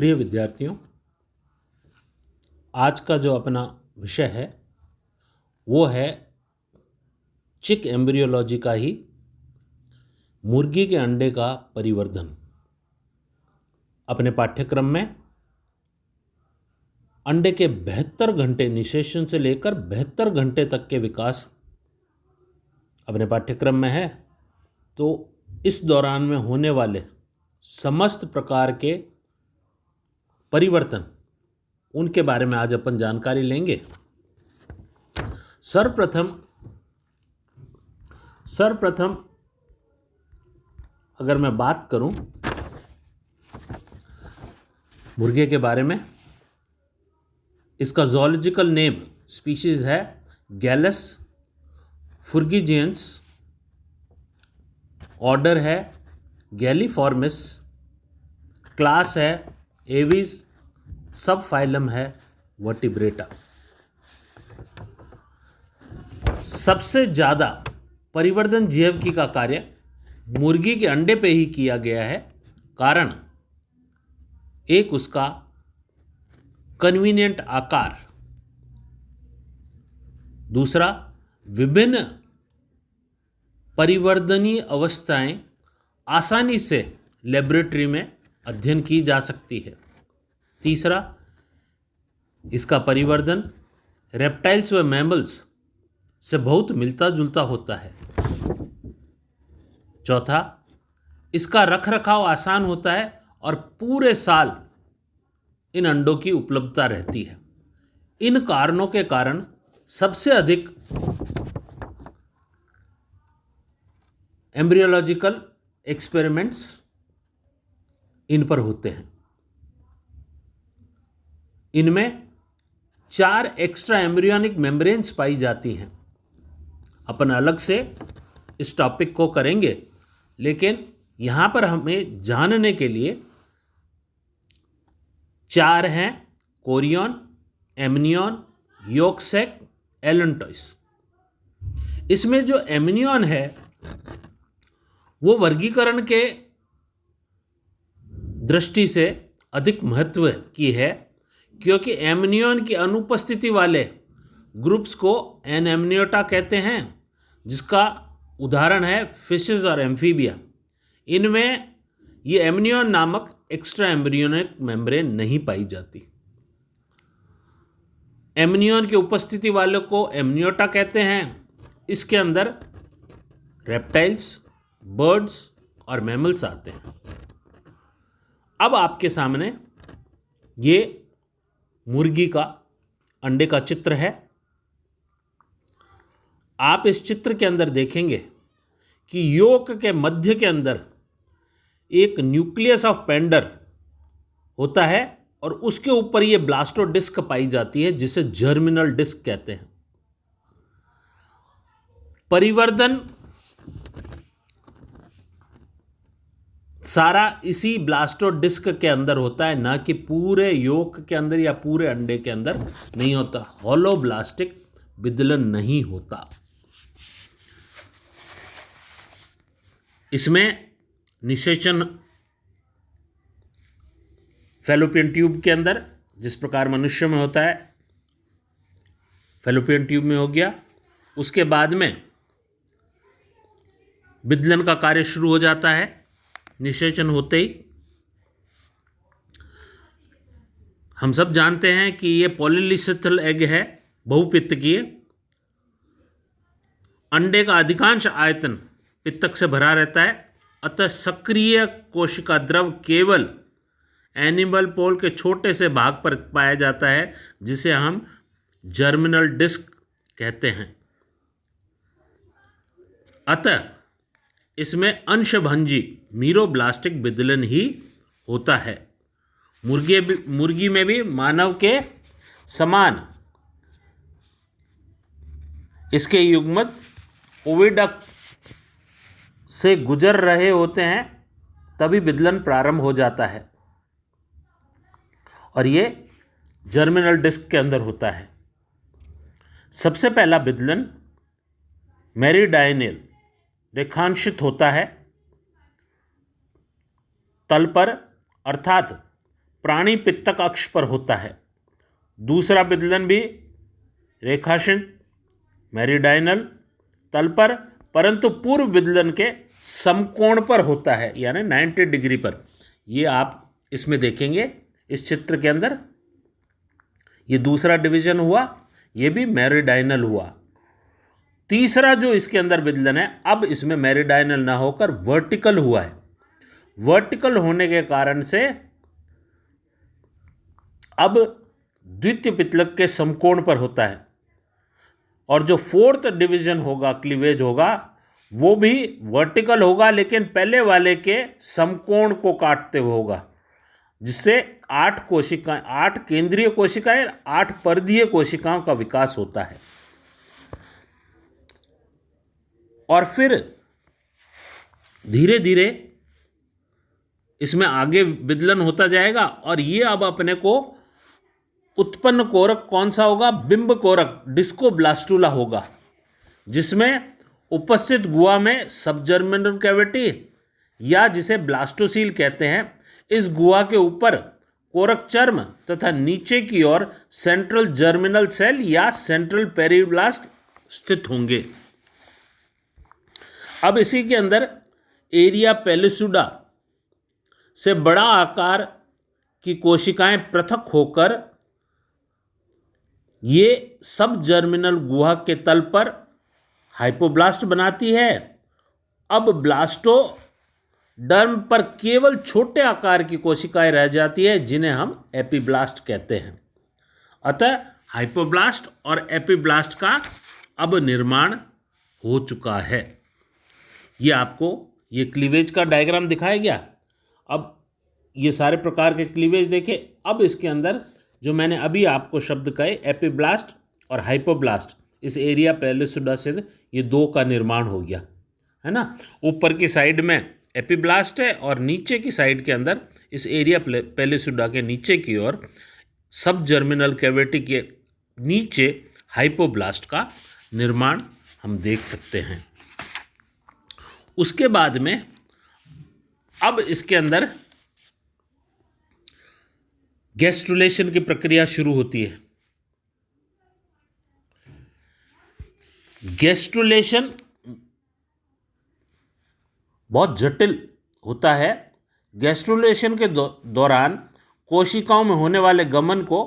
प्रिय विद्यार्थियों, आज का जो अपना विषय है वो है चिक एम्ब्रियोलॉजी का ही मुर्गी के अंडे का परिवर्धन। अपने पाठ्यक्रम में अंडे के 72 घंटे निषेचन से लेकर 72 घंटे तक के विकास अपने पाठ्यक्रम में है। तो इस दौरान में होने वाले समस्त प्रकार के परिवर्तन, उनके बारे में आज अपन जानकारी लेंगे। सर्वप्रथम अगर मैं बात करूं मुर्गे के बारे में, इसका ज़ूलॉजिकल नेम स्पीशीज़ है गैलस फुर्गीजियंस, ऑर्डर है गैलीफॉर्मिस, क्लास है एविस, सब फाइलम है वर्टिब्रेटा। सबसे ज़्यादा परिवर्धन जीवकी का कार्य मुर्गी के अंडे पे ही किया गया है। कारण एक उसका कन्वीनियंट आकार, दूसरा विभिन्न परिवर्धनीय अवस्थाएं आसानी से लेबोरेटरी में अध्ययन की जा सकती है। तीसरा, इसका परिवर्धन रेप्टाइल्स व मैमल्स से बहुत मिलता जुलता होता है। चौथा, इसका रखरखाव आसान होता है और पूरे साल इन अंडों की उपलब्धता रहती है। इन कारणों के कारण सबसे अधिक एम्ब्रियोलॉजिकल एक्सपेरिमेंट्स इन पर होते हैं। इनमें 4 एक्स्ट्रा एम्ब्रियोनिक मेम्ब्रेन्स पाई जाती हैं। अपन अलग से इस टॉपिक को करेंगे, लेकिन यहाँ पर हमें जानने के लिए 4 हैं: chorion, amnion, yolk sac, allantois. इसमें जो एमनियन है वो वर्गीकरण के दृष्टि से अधिक महत्व की है, क्योंकि एमनियन की अनुपस्थिति वाले ग्रुप्स को एनेमनियोटा कहते हैं, जिसका उदाहरण है फिशेस और एम्फीबिया। इनमें ये एमनियन नामक एक्स्ट्रा एम्ब्रियोनिक मेम्ब्रेन नहीं पाई जाती। एमनियन की उपस्थिति वालों को एमनियोटा कहते हैं। इसके अंदर रेप्टाइल्स, बर्ड्स और मैमल्स आते हैं। अब आपके सामने ये मुर्गी का अंडे का चित्र है। आप इस चित्र के अंदर देखेंगे कि योक के मध्य के अंदर एक न्यूक्लियस ऑफ पेंडर होता है और उसके ऊपर ये ब्लास्टोडिस्क पाई जाती है, जिसे जर्मिनल डिस्क कहते हैं। परिवर्धन सारा इसी ब्लास्टोडिस्क के अंदर होता है, ना कि पूरे योक के अंदर या पूरे अंडे के अंदर नहीं होता। होलोब्लास्टिक विदलन नहीं होता। इसमें निषेचन फैलोपियन ट्यूब के अंदर, जिस प्रकार मनुष्य में होता है, फैलोपियन ट्यूब में हो गया। उसके बाद में विदलन का कार्य शुरू हो जाता है। निषेचन होते ही हम सब जानते हैं कि ये पॉलीलिसिथल एग है, बहुपित्तकीय। अंडे का अधिकांश आयतन पित्तक से भरा रहता है, अतः सक्रिय कोशिका द्रव केवल एनिमल पोल के छोटे से भाग पर पाया जाता है, जिसे हम जर्मिनल डिस्क कहते हैं। अतः इसमें अंशभंजी मीरोब्लास्टिक विदलन ही होता है। मुर्गी में भी मानव के समान इसके युग्मक ओविडक्ट से गुजर रहे होते हैं, तभी विदलन प्रारंभ हो जाता है और ये जर्मिनल डिस्क के अंदर होता है। सबसे पहला विदलन मेरिडाइनल रेखांशित होता है तल पर, अर्थात प्राणी पित्तक अक्ष पर होता है। दूसरा विदलन भी रेखांशित मेरिडाइनल तल पर, परंतु पूर्व विदलन के समकोण पर होता है, यानी 90 डिग्री पर। ये आप इसमें देखेंगे इस चित्र के अंदर, ये दूसरा डिवीजन हुआ, ये भी मेरिडाइनल हुआ। तीसरा जो इसके अंदर विदलन है, अब इसमें मेरिडाइनल ना होकर वर्टिकल हुआ है। वर्टिकल होने के कारण से अब द्वितीय पित्तक के समकोण पर होता है, और जो फोर्थ डिवीजन होगा, क्लीवेज होगा, वो भी वर्टिकल होगा, लेकिन पहले वाले के समकोण को काटते हुए होगा, जिससे 8 कोशिकाएं, 8 केंद्रीय कोशिकाएं, 8 परिधीय कोशिकाओं का विकास होता है। और फिर धीरे धीरे इसमें आगे विदलन होता जाएगा, और ये अब अपने को उत्पन्न कोरक कौन सा होगा? बिंब कोरक, डिस्कोब्लास्टुला होगा, जिसमें उपस्थित गुहा में सबजर्मिनल कैविटी, या जिसे ब्लास्टोसील कहते हैं, इस गुहा के ऊपर कोरक चर्म तथा नीचे की ओर सेंट्रल जर्मिनल सेल या सेंट्रल पेरिब्लास्ट स्थित होंगे। अब इसी के अंदर एरिया पेलिसुडा से बड़ा आकार की कोशिकाएं पृथक होकर ये सब जर्मिनल गुहा के तल पर हाइपोब्लास्ट बनाती है। अब ब्लास्टोडर्म पर केवल छोटे आकार की कोशिकाएं रह जाती है, जिन्हें हम एपीब्लास्ट कहते हैं। अतः हाइपोब्लास्ट और एपीब्लास्ट का अब निर्माण हो चुका है। ये आपको ये क्लीवेज का डायग्राम दिखाया गया। अब ये सारे प्रकार के क्लीवेज देखें। अब इसके अंदर जो मैंने अभी आपको शब्द कहे, एपीब्लास्ट और हाइपोब्लास्ट, इस एरिया पेलिसुडा से ये 2 का निर्माण हो गया है ना। ऊपर की साइड में एपीब्लास्ट है और नीचे की साइड के अंदर इस एरिया पेलिसुडा के नीचे की ओर सब जर्मिनल कैविटी के नीचे हाइपोब्लास्ट का निर्माण हम देख सकते हैं। उसके बाद में अब इसके अंदर गैस्ट्रुलेशन की प्रक्रिया शुरू होती है। गैस्ट्रुलेशन बहुत जटिल होता है। गैस्ट्रुलेशन के दौरान कोशिकाओं में होने वाले गमन को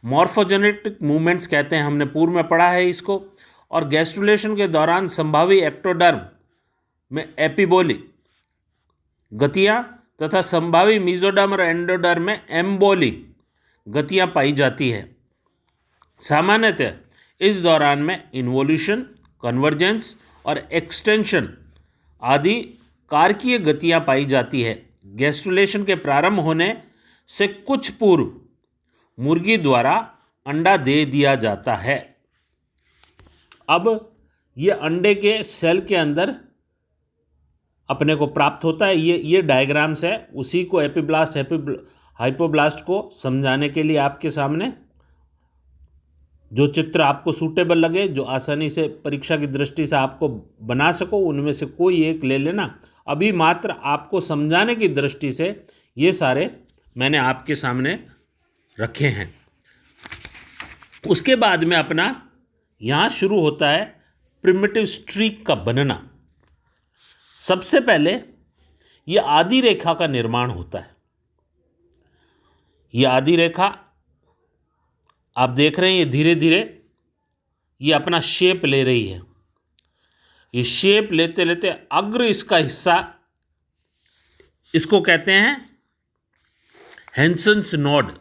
मॉर्फोजेनेटिक मूवमेंट्स कहते हैं, हमने पूर्व में पढ़ा है इसको। और गैस्ट्रुलेशन के दौरान संभावी एक्टोडर्म में एपिबोली गतियाँ तथा संभावी मेसोडर्म और एंडोडर्म में एम्बोली गतियाँ पाई जाती है। सामान्यतः इस दौरान में इन्वोल्यूशन, कन्वर्जेंस और एक्सटेंशन आदि कारकीय गतियाँ पाई जाती है। गैस्ट्रुलेशन के प्रारंभ होने से कुछ पूर्व मुर्गी द्वारा अंडा दे दिया जाता है। अब ये अंडे के सेल के अंदर अपने को प्राप्त होता है। ये डायग्राम्स है, उसी को एपीब्लास्ट हाइपोब्लास्ट को समझाने के लिए आपके सामने जो चित्र आपको सूटेबल लगे, जो आसानी से परीक्षा की दृष्टि से आपको बना सको, उनमें से कोई एक ले लेना। अभी मात्र आपको समझाने की दृष्टि से ये सारे मैंने आपके सामने रखे हैं। उसके बाद में अपना यहाँ शुरू होता है प्रिमिटिव स्ट्रीक का बनना। सबसे पहले ये आदि रेखा का निर्माण होता है। ये आदि रेखा आप देख रहे हैं, ये धीरे धीरे ये अपना शेप ले रही है। ये शेप लेते लेते अग्र इसका हिस्सा, इसको कहते हैं हैंसन्स नोड।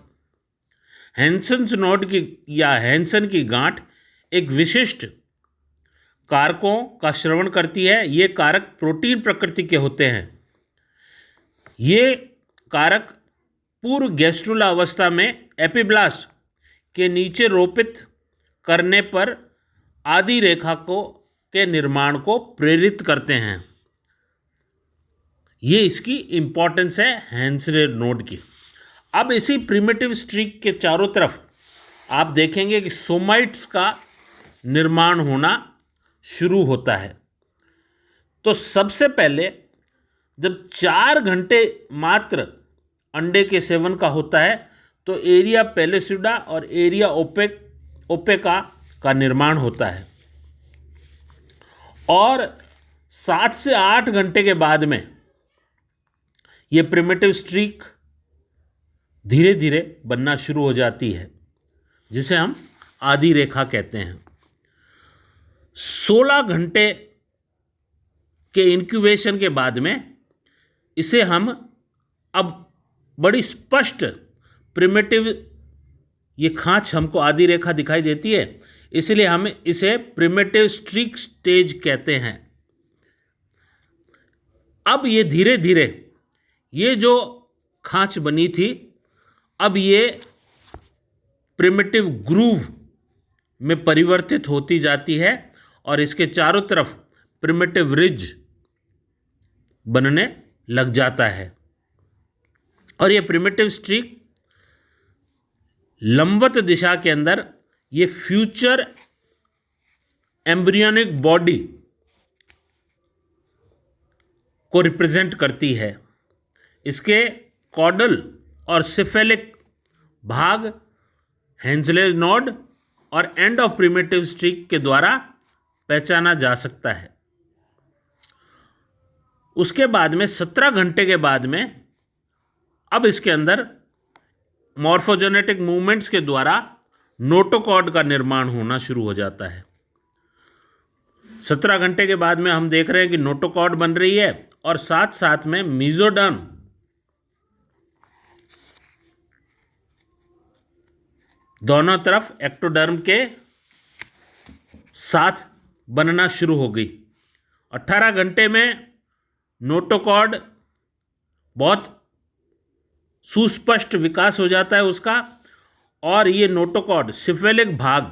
हैंसन्स नोड की या हैंसन की गांठ एक विशिष्ट कारकों का श्रवण करती है। ये कारक प्रोटीन प्रकृति के होते हैं। ये कारक पूर्व गैस्ट्रुला अवस्था में एपीब्लास्ट के नीचे रोपित करने पर आदि रेखा के निर्माण को प्रेरित करते हैं। ये इसकी इंपॉर्टेंस है हैंसन नोड की। अब इसी प्रिमिटिव स्ट्रीक के चारों तरफ आप देखेंगे कि सोमाइट्स का निर्माण होना शुरू होता है। तो सबसे पहले जब 4 घंटे मात्र अंडे के सेवन का होता है तो एरिया पेलिसिडा और एरिया ओपेका का निर्माण होता है। और 7 से 8 घंटे के बाद में ये प्रिमिटिव स्ट्रीक धीरे धीरे बनना शुरू हो जाती है, जिसे हम आधी रेखा कहते हैं। 16 घंटे के इंक्यूबेशन के बाद में इसे हम अब बड़ी स्पष्ट प्रिमिटिव, ये खांच हमको आधी रेखा दिखाई देती है, इसलिए हम इसे प्रिमिटिव स्ट्रीक स्टेज कहते हैं। अब ये धीरे धीरे ये जो खांच बनी थी, अब ये प्रिमिटिव ग्रूव में परिवर्तित होती जाती है और इसके चारों तरफ प्रिमिटिव रिज बनने लग जाता है। और ये प्रिमिटिव स्ट्रीक लंबवत दिशा के अंदर ये फ्यूचर एम्ब्रियोनिक बॉडी को रिप्रेजेंट करती है। इसके कॉडल और सिफेलिक भाग हेंसलेज नोड और एंड ऑफ प्रिमिटिव स्ट्रीक के द्वारा पहचाना जा सकता है। उसके बाद में 17 घंटे के बाद में अब इसके अंदर मॉर्फोजेनेटिक मूवमेंट्स के द्वारा नोटोकॉर्ड का निर्माण होना शुरू हो जाता है। 17 घंटे के बाद में हम देख रहे हैं कि नोटोकॉर्ड बन रही है और साथ साथ में मीजोडर्म दोनों तरफ एक्टोडर्म के साथ बनना शुरू हो गई। 18 घंटे में नोटोकॉर्ड बहुत सुस्पष्ट विकास हो जाता है उसका, और ये नोटोकॉर्ड सिफेलिक भाग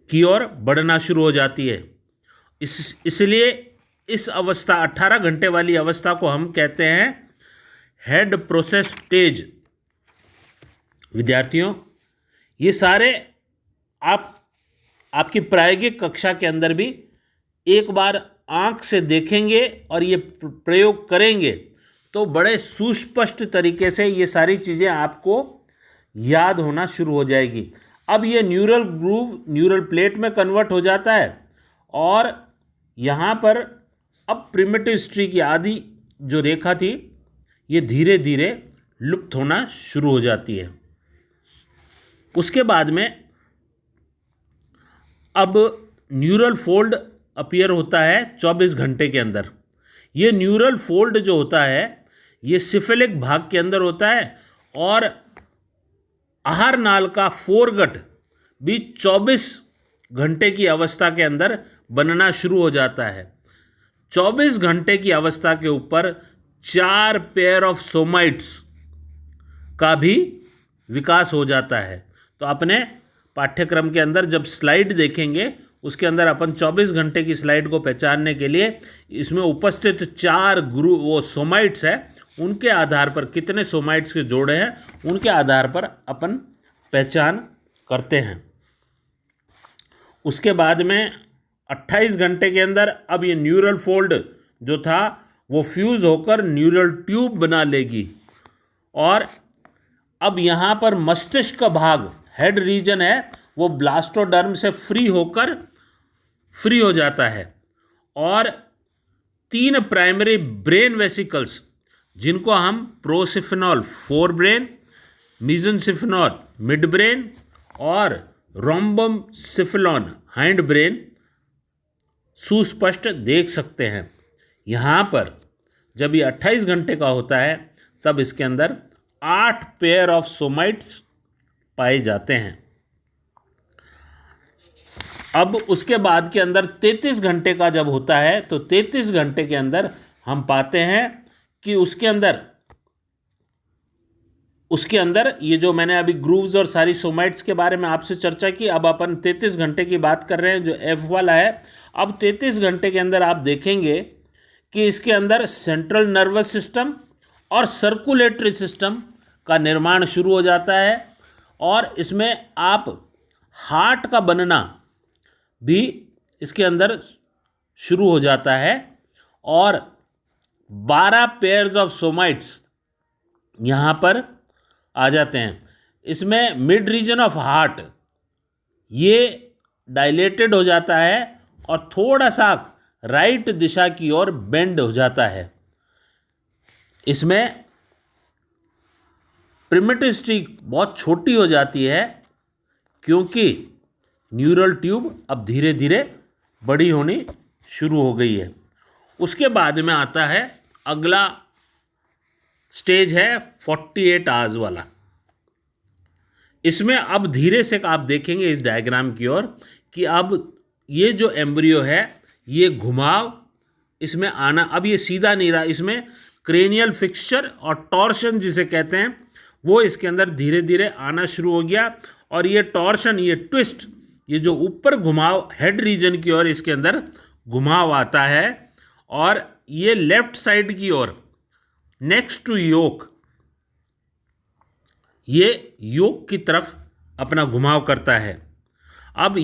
की ओर बढ़ना शुरू हो जाती है। इसलिए इस अवस्था 18 घंटे वाली अवस्था को हम कहते हैं हेड प्रोसेस स्टेज। विद्यार्थियों, ये सारे आपकी प्रायोगिक कक्षा के अंदर भी एक बार आंख से देखेंगे और ये प्रयोग करेंगे तो बड़े सुस्पष्ट तरीके से ये सारी चीज़ें आपको याद होना शुरू हो जाएगी। अब ये न्यूरल ग्रूव न्यूरल प्लेट में कन्वर्ट हो जाता है और यहाँ पर अब प्रिमिटिव स्ट्रीक की आदि जो रेखा थी ये धीरे धीरे लुप्त होना शुरू हो जाती है। उसके बाद में अब न्यूरल फोल्ड अपीयर होता है 24 घंटे के अंदर। ये न्यूरल फोल्ड जो होता है ये सिफेलिक भाग के अंदर होता है और आहार नाल का फोरगट भी 24 घंटे की अवस्था के अंदर बनना शुरू हो जाता है। 24 घंटे की अवस्था के ऊपर 4 पेयर ऑफ सोमाइट्स का भी विकास हो जाता है। तो अपने पाठ्यक्रम के अंदर जब स्लाइड देखेंगे उसके अंदर अपन 24 घंटे की स्लाइड को पहचानने के लिए इसमें उपस्थित 4 वो सोमाइट्स है, उनके आधार पर कितने सोमाइट्स के जोड़े हैं उनके आधार पर अपन पहचान करते हैं। उसके बाद में 28 घंटे के अंदर अब ये न्यूरल फोल्ड जो था वो फ्यूज़ होकर न्यूरल ट्यूब बना लेगी और अब यहाँ पर मस्तिष्क का भाग हेड रीजन है वो ब्लास्टोडर्म से फ्री हो जाता है और 3 प्राइमरी ब्रेन वेसिकल्स जिनको हम प्रोसिफेनॉल फोर ब्रेन, मीजनसिफेनॉल मिड ब्रेन और रोम्बोसिफेलॉन हाइंड ब्रेन सुस्पष्ट देख सकते हैं। यहाँ पर जब ये 28 घंटे का होता है तब इसके अंदर 8 पेयर ऑफ सोमाइट्स पाए जाते हैं। अब उसके बाद के अंदर 33 घंटे का जब होता है तो 33 घंटे के अंदर हम पाते हैं कि उसके अंदर ये जो मैंने अभी ग्रूव्स और सारी सोमाइट्स के बारे में आपसे चर्चा की, अब अपन 33 घंटे की बात कर रहे हैं जो F वाला है। अब 33 घंटे के अंदर आप देखेंगे कि इसके अंदर सेंट्रल नर्वस सिस्टम और सर्कुलेटरी सिस्टम का निर्माण शुरू हो जाता है और इसमें आप हार्ट का बनना भी इसके अंदर शुरू हो जाता है और 12 पेयर्स ऑफ सोमाइट्स यहाँ पर आ जाते हैं। इसमें मिड रीजन ऑफ हार्ट ये डायलेटेड हो जाता है और थोड़ा सा राइट दिशा की ओर बेंड हो जाता है। इसमें प्रिमिटिव स्ट्रीक बहुत छोटी हो जाती है क्योंकि न्यूरल ट्यूब अब धीरे धीरे बड़ी होनी शुरू हो गई है। उसके बाद में आता है अगला स्टेज है 48 आवर्स वाला। इसमें अब धीरे से आप देखेंगे इस डायग्राम की ओर कि अब ये जो एम्ब्रियो है ये घुमाव इसमें आना, अब ये सीधा नहीं रहा, इसमें क्रेनियल फिक्सचर और टॉर्शन जिसे कहते हैं वो इसके अंदर धीरे धीरे आना शुरू हो गया। और ये टॉर्शन, ये ट्विस्ट, ये जो ऊपर घुमाव हेड रीजन की ओर इसके अंदर घुमाव आता है और ये लेफ्ट साइड की ओर नेक्स्ट टू योक, ये योक की तरफ अपना घुमाव करता है। अब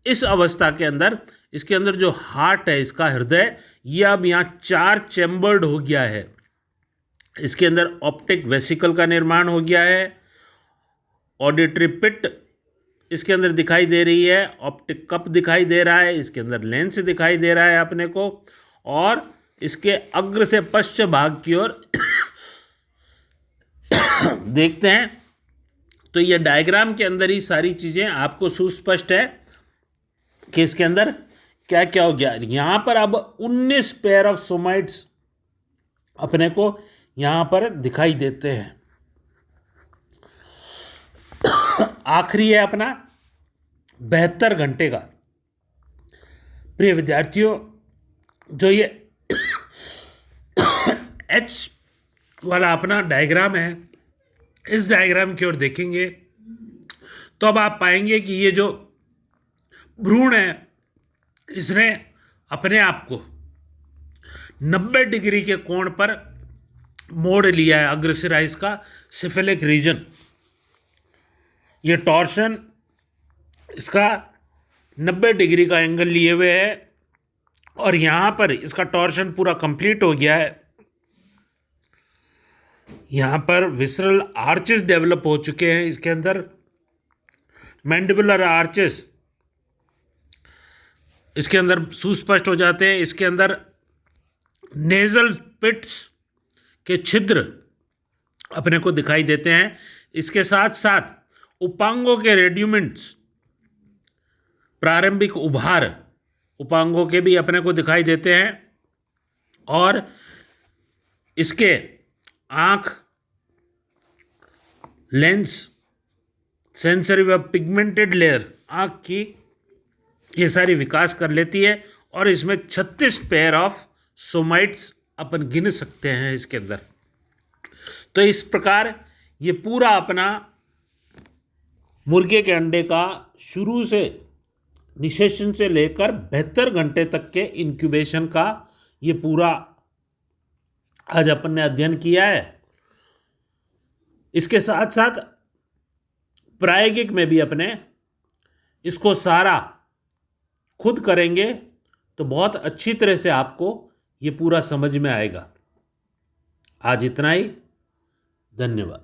इस अवस्था के अंदर इसके अंदर जो हार्ट है, इसका हृदय, ये अब यहाँ 4 चैम्बर्ड हो गया है। इसके अंदर ऑप्टिक वेसिकल का निर्माण हो गया है, ऑडिटरी पिट इसके अंदर दिखाई दे रही है, ऑप्टिक कप दिखाई दे रहा है, इसके अंदर लेंस दिखाई दे रहा है अपने को, और इसके अग्र से पश्च भाग की ओर देखते हैं तो ये डायग्राम के अंदर ही सारी चीज़ें आपको सुस्पष्ट है कि इसके अंदर क्या क्या हो गया। यहाँ पर अब 19 पेयर ऑफ सोमाइट्स अपने को यहाँ पर दिखाई देते हैं। आखिरी है अपना 72 घंटे का। प्रिय विद्यार्थियों, जो ये एच वाला अपना डायग्राम है, इस डायग्राम की ओर देखेंगे तो अब आप पाएंगे कि ये जो भ्रूण है इसने अपने आप को 90 डिग्री के कोण पर मोड़ लिया है। अग्रसिरा इसका सिफिलिक रीजन, ये टॉर्शन इसका 90 डिग्री का एंगल लिए हुए है और यहाँ पर इसका टॉर्शन पूरा कंप्लीट हो गया है। यहाँ पर विसरल आर्चेस डेवलप हो चुके हैं, इसके अंदर मैंडिबुलर आर्चेस इसके अंदर सुस्पष्ट हो जाते हैं। इसके अंदर नेजल पिट्स के छिद्र अपने को दिखाई देते हैं। इसके साथ साथ उपांगों के रेड्यूमेंट्स, प्रारंभिक उभार उपांगों के भी अपने को दिखाई देते हैं। और इसके आँख, लेंस, सेंसरी व पिगमेंटेड लेयर आँख की ये सारी विकास कर लेती है और इसमें 36 पेयर ऑफ सोमाइट्स अपन गिन सकते हैं इसके अंदर। तो इस प्रकार ये पूरा अपना मुर्गे के अंडे का शुरू से निषेचन से लेकर 72 घंटे तक के इंक्यूबेशन का ये पूरा आज अपन ने अध्ययन किया है। इसके साथ साथ प्रायोगिक में भी अपने इसको सारा खुद करेंगे तो बहुत अच्छी तरह से आपको ये पूरा समझ में आएगा। आज इतना ही, धन्यवाद।